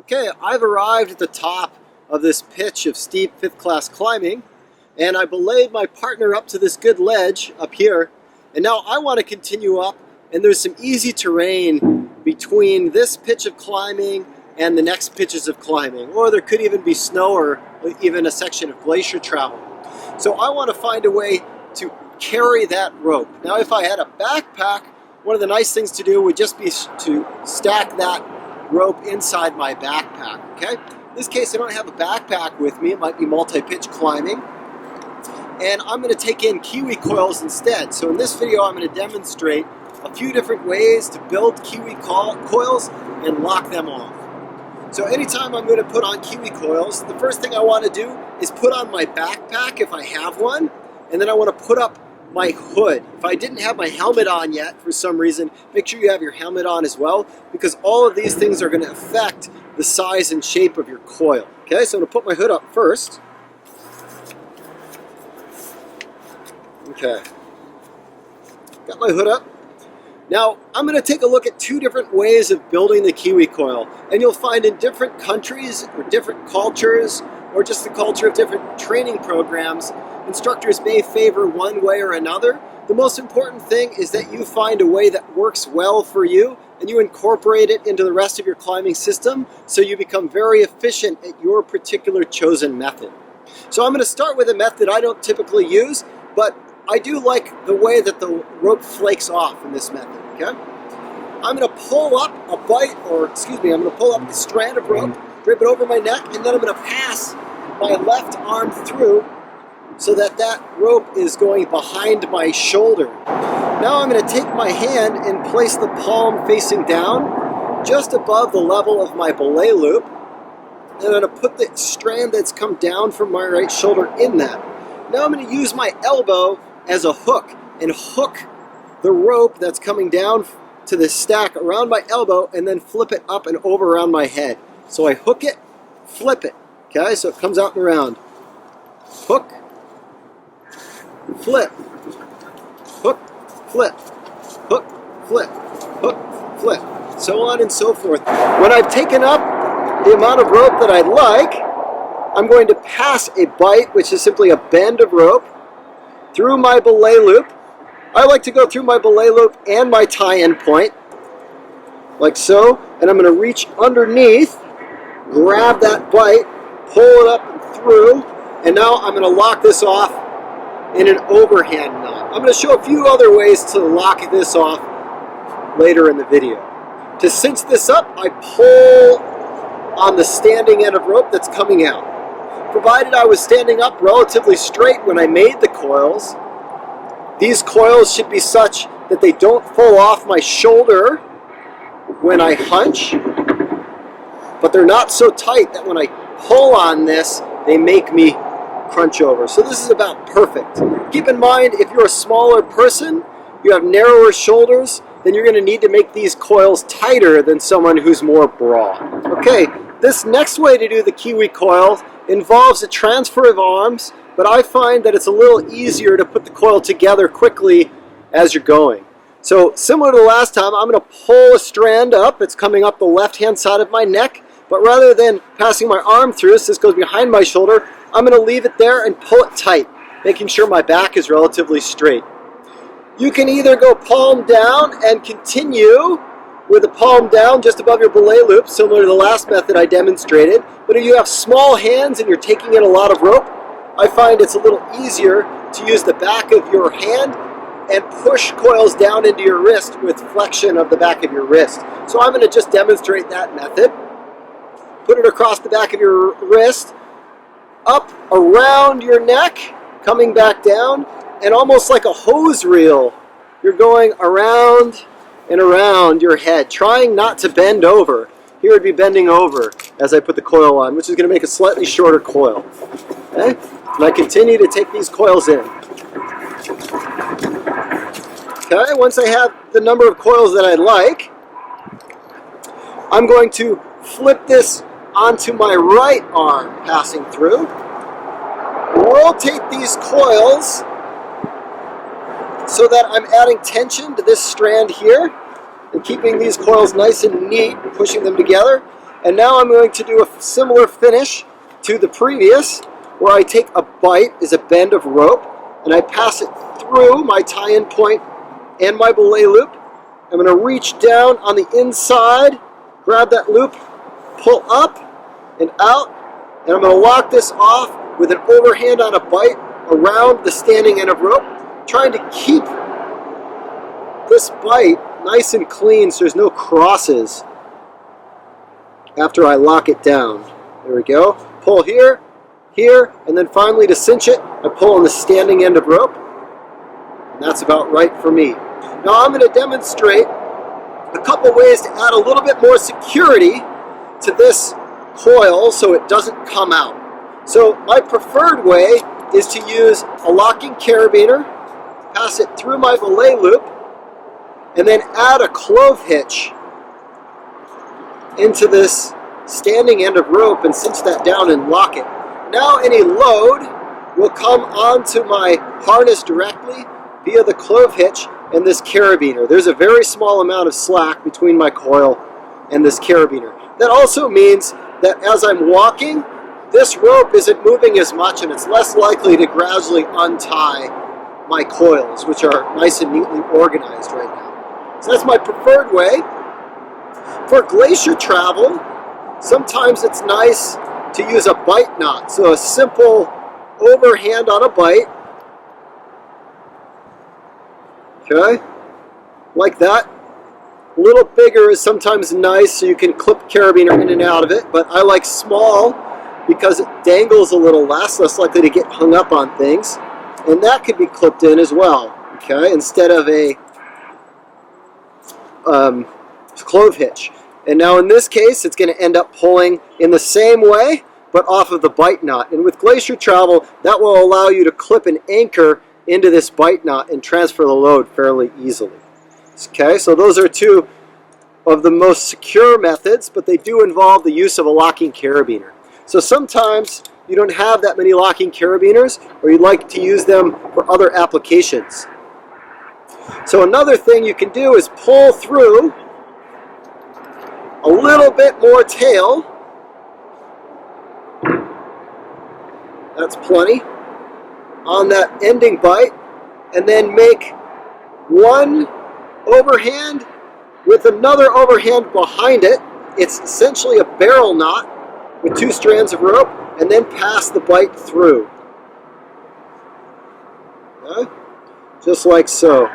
Okay, I've arrived at the top of this pitch of steep 5th class climbing, and I belayed my partner up to this good ledge up here, and now I want to continue up, and there's some easy terrain between this pitch of climbing and the next pitches of climbing, or there could even be snow or even a section of glacier travel. So I want to find a way to carry that rope. Now if I had a backpack, one of the nice things to do would just be to stack that rope inside my backpack, okay? In this case, I don't have a backpack with me. It might be multi-pitch climbing. And I'm going to take in Kiwi coils instead. So in this video, I'm going to demonstrate a few different ways to build Kiwi coils and lock them off. So anytime I'm going to put on Kiwi coils, the first thing I want to do is put on my backpack if I have one, and then I want to put up my hood. If I didn't have my helmet on yet for some reason, make sure you have your helmet on as well, because all of these things are going to affect the size and shape of your coil. Okay, so I'm going to put my hood up first. Okay, got my hood up. Now I'm going to take a look at two different ways of building the Kiwi coil, and you'll find in different countries or different cultures or just the culture of different training programs, instructors may favor one way or another. The most important thing is that you find a way that works well for you and you incorporate it into the rest of your climbing system so you become very efficient at your particular chosen method. So I'm going to start with a method I don't typically use, but I do like the way that the rope flakes off in this method, okay? I'm going to pull up a I'm going to pull up a strand of rope, grip it over my neck, and then I'm going to pass my left arm through so that that rope is going behind my shoulder. Now I'm going to take my hand and place the palm facing down just above the level of my belay loop, and I'm going to put the strand that's come down from my right shoulder in that. Now I'm going to use my elbow as a hook and hook the rope that's coming down to the stack around my elbow and then flip it up and over around my head. So I hook it, flip it, okay, so it comes out and around. Hook, flip, hook, flip, hook, flip, hook, flip, so on and so forth. When I've taken up the amount of rope that I'd like, I'm going to pass a bite, which is simply a bend of rope, through my belay loop. I like to go through my belay loop and my tie-in point, like so, and I'm going to reach underneath, grab that bite, pull it up and through, and now I'm going to lock this off in an overhand knot. I'm going to show a few other ways to lock this off later in the video. To cinch this up, I pull on the standing end of rope that's coming out. Provided I was standing up relatively straight when I made the coils, these coils should be such that they don't fall off my shoulder when I hunch, but they're not so tight that when I pull on this, they make me crunch over. So this is about perfect. Keep in mind, if you're a smaller person, you have narrower shoulders, then you're going to need to make these coils tighter than someone who's more broad. Okay, this next way to do the Kiwi coil involves a transfer of arms, but I find that it's a little easier to put the coil together quickly as you're going. So similar to the last time, I'm going to pull a strand up. It's coming up the left-hand side of my neck, but rather than passing my arm through, so this goes behind my shoulder, I'm going to leave it there and pull it tight, making sure my back is relatively straight. You can either go palm down and continue with the palm down just above your belay loop, similar to the last method I demonstrated. But if you have small hands and you're taking in a lot of rope, I find it's a little easier to use the back of your hand and push coils down into your wrist with flexion of the back of your wrist. So I'm going to just demonstrate that method. Put it across the back of your wrist, up around your neck, coming back down, and almost like a hose reel, you're going around and around your head, trying not to bend over. Here would be bending over as I put the coil on, which is going to make a slightly shorter coil. Okay? And I continue to take these coils in. Okay, once I have the number of coils that I like, I'm going to flip this onto my right arm, passing through. Rotate these coils so that I'm adding tension to this strand here and keeping these coils nice and neat, pushing them together. And now I'm going to do a similar finish to the previous, where I take a bite, is a bend of rope, and I pass it through my tie-in point and my belay loop. I'm going to reach down on the inside, grab that loop, pull up and out, and I'm going to lock this off with an overhand on a bite around the standing end of rope, trying to keep this bite nice and clean so there's no crosses after I lock it down. There we go. Pull here, here, and then finally to cinch it, I pull on the standing end of rope, and that's about right for me. Now I'm going to demonstrate a couple ways to add a little bit more security to this coil so it doesn't come out. So my preferred way is to use a locking carabiner, pass it through my belay loop, and then add a clove hitch into this standing end of rope and cinch that down and lock it. Now any load will come onto my harness directly via the clove hitch and this carabiner. There's a very small amount of slack between my coil and this carabiner. That also means that as I'm walking, this rope isn't moving as much and it's less likely to gradually untie my coils, which are nice and neatly organized right now. So that's my preferred way. For glacier travel, sometimes it's nice to use a bite knot. So a simple overhand on a bite, okay, like that. A little bigger is sometimes nice so you can clip carabiner in and out of it, but I like small because it dangles a little less likely to get hung up on things, and that could be clipped in as well, okay, instead of a clove hitch. And now in this case, it's going to end up pulling in the same way, but off of the bite knot. And with glacier travel, that will allow you to clip an anchor into this bite knot and transfer the load fairly easily. Okay, so those are two of the most secure methods, but they do involve the use of a locking carabiner. So sometimes you don't have that many locking carabiners, or you'd like to use them for other applications. So another thing you can do is pull through a little bit more tail. That's plenty on that ending bite, and then make one overhand with another overhand behind it. It's essentially a barrel knot with two strands of rope, and then pass the bite through. Okay? Just like so.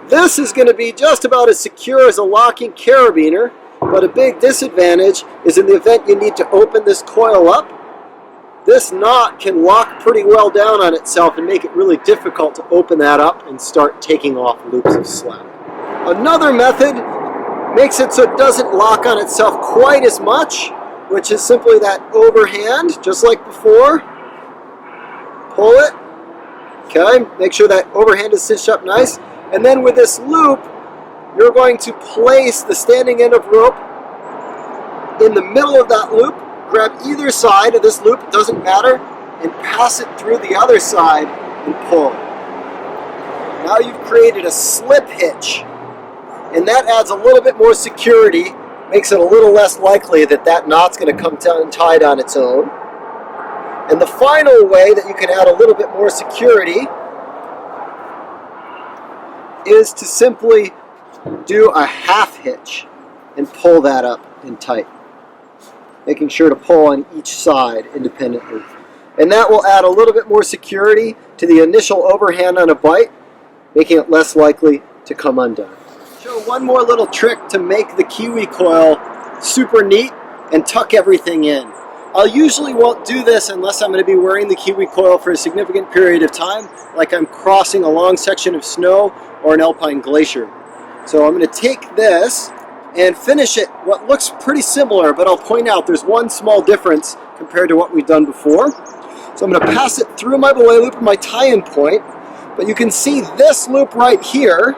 This is going to be just about as secure as a locking carabiner, but a big disadvantage is in the event you need to open this coil up, this knot can lock pretty well down on itself and make it really difficult to open that up and start taking off loops of slack. Another method makes it so it doesn't lock on itself quite as much, which is simply that overhand, just like before. Pull it. Okay, make sure that overhand is cinched up nice. And then with this loop, you're going to place the standing end of rope in the middle of that loop, grab either side of this loop, it doesn't matter, and pass it through the other side and pull. Now you've created a slip hitch, and that adds a little bit more security, makes it a little less likely that that knot's going to come untied on its own. And the final way that you can add a little bit more security is to simply do a half hitch and pull that up and tight, making sure to pull on each side independently. And that will add a little bit more security to the initial overhand on a bite, making it less likely to come undone. Show one more little trick to make the Kiwi coil super neat and tuck everything in. I usually won't do this unless I'm going to be wearing the Kiwi coil for a significant period of time, like I'm crossing a long section of snow or an alpine glacier. So I'm going to take this and finish it what looks pretty similar, but I'll point out there's one small difference compared to what we've done before. So I'm going to pass it through my belay loop and my tie-in point, but you can see this loop right here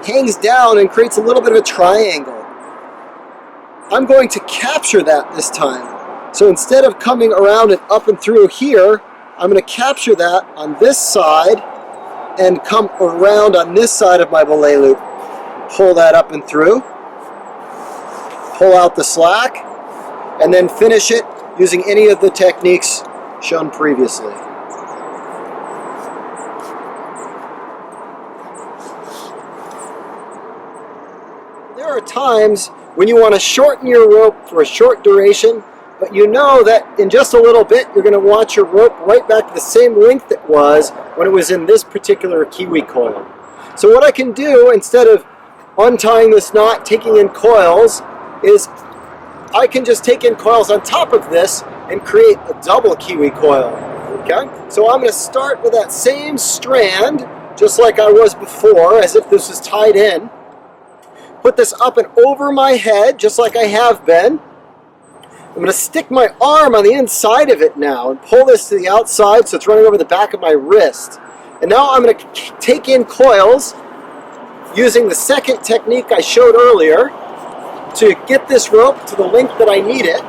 hangs down and creates a little bit of a triangle. I'm going to capture that this time. So instead of coming around and up and through here, I'm going to capture that on this side and come around on this side of my belay loop. Pull that up and through. pull out the slack, and then finish it using any of the techniques shown previously. There are times when you want to shorten your rope for a short duration, but you know that in just a little bit you're going to want your rope right back to the same length it was when it was in this particular Kiwi coil. So what I can do, instead of untying this knot, taking in coils, is I can just take in coils on top of this and create a double Kiwi coil. Okay? So I'm going to start with that same strand, just like I was before, as if this was tied in. Put this up and over my head, just like I have been. I'm going to stick my arm on the inside of it now and pull this to the outside so it's running over the back of my wrist. And now I'm going to take in coils using the second technique I showed earlier to get this rope to the length that I need it.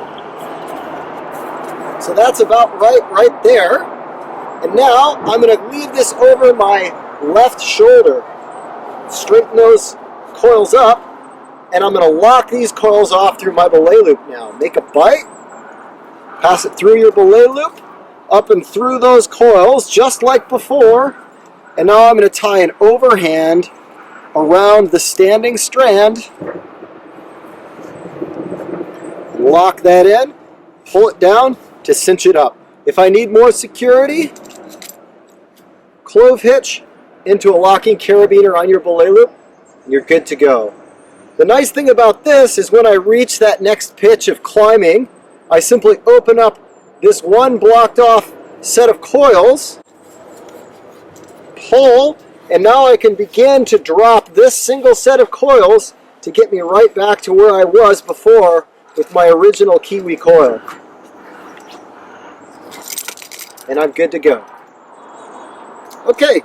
So that's about right there. And now I'm going to leave this over my left shoulder. Straighten those coils up, and I'm going to lock these coils off through my belay loop now. Make a bite, pass it through your belay loop, up and through those coils, just like before. And now I'm going to tie an overhand around the standing strand. Lock that in, pull it down to cinch it up. If I need more security, clove hitch into a locking carabiner on your belay loop, and you're good to go. The nice thing about this is when I reach that next pitch of climbing, I simply open up this one blocked off set of coils, pull, and now I can begin to drop this single set of coils to get me right back to where I was before with my original Kiwi coil. And I'm good to go. Okay,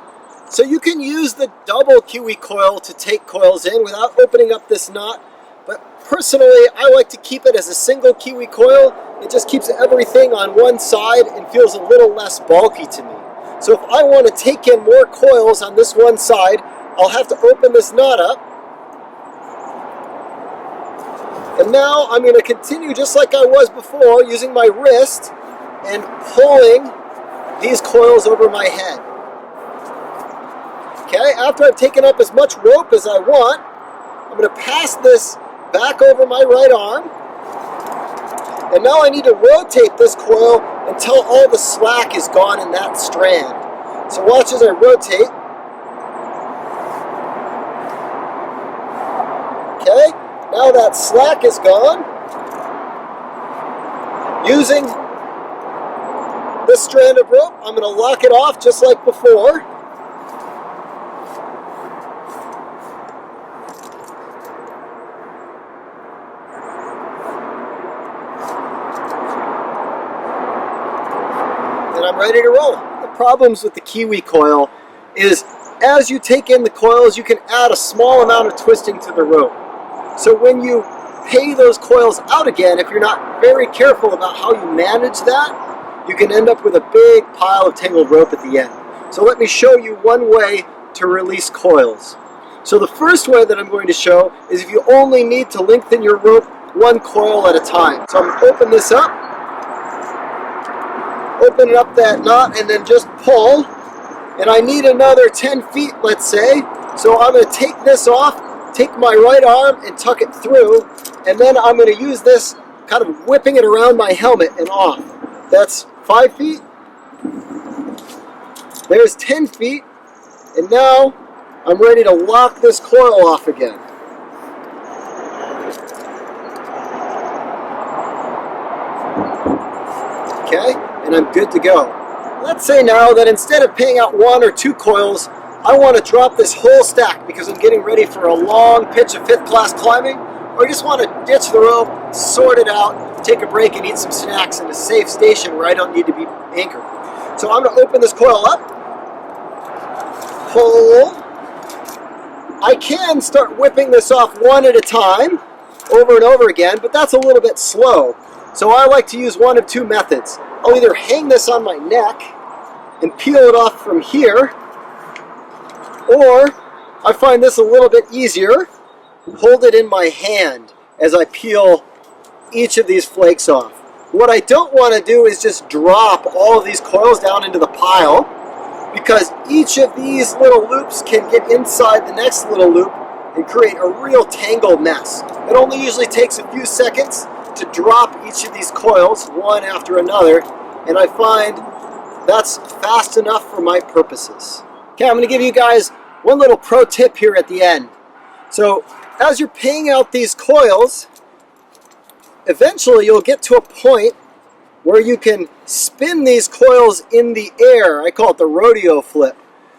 so you can use the double Kiwi coil to take coils in without opening up this knot, but personally I like to keep it as a single Kiwi coil. It just keeps everything on one side and feels a little less bulky to me. So if I want to take in more coils on this one side, I'll have to open this knot up. And now I'm going to continue just like I was before, using my wrist and pulling these coils over my head. Okay, after I've taken up as much rope as I want, I'm going to pass this back over my right arm. And now I need to rotate this coil until all the slack is gone in that strand. So watch as I rotate. Okay, now that slack is gone. Using this strand of rope, I'm going to lock it off just like before. And I'm ready to roll. The problems with the Kiwi coil is as you take in the coils, you can add a small amount of twisting to the rope. So when you pay those coils out again, if you're not very careful about how you manage that, you can end up with a big pile of tangled rope at the end. So let me show you one way to release coils. So the first way that I'm going to show is if you only need to lengthen your rope one coil at a time. So I'm going to open this up, open up that knot, and then just pull. And I need another 10 feet, let's say. So I'm going to take this off, take my right arm and tuck it through, and then I'm going to use this kind of whipping it around my helmet and off. That's 5 feet. There's 10 feet. And now I'm ready to lock this coil off again. Okay, and I'm good to go. Let's say now that instead of paying out 1 or 2 coils, I want to drop this whole stack because I'm getting ready for a long pitch of 5th class climbing, or I just want to ditch the rope, sort it out, take a break and eat some snacks in a safe station where I don't need to be anchored. So I'm going to open this coil up, pull. I can start whipping this off one at a time, over and over again, but that's a little bit slow. So I like to use one of 2 methods. I'll either hang this on my neck and peel it off from here, or I find this a little bit easier, hold it in my hand as I peel each of these flakes off. What I don't want to do is just drop all of these coils down into the pile, because each of these little loops can get inside the next little loop and create a real tangled mess. It only usually takes a few seconds to drop each of these coils one after another, and I find that's fast enough for my purposes. Okay, I'm going to give you guys one little pro tip here at the end. So as you're paying out these coils, eventually you'll get to a point where you can spin these coils in the air. I call it the rodeo flip.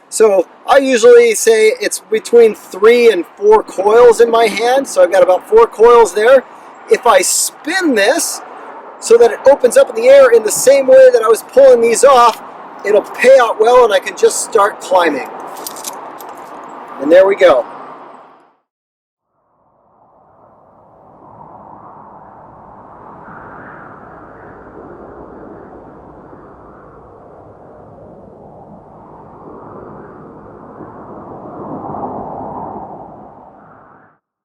So I usually say it's between 3 and 4 coils in my hand, so I've got about 4 coils there. If I spin this so that it opens up in the air in the same way that I was pulling these off, it'll pay out well and I can just start climbing. And there we go.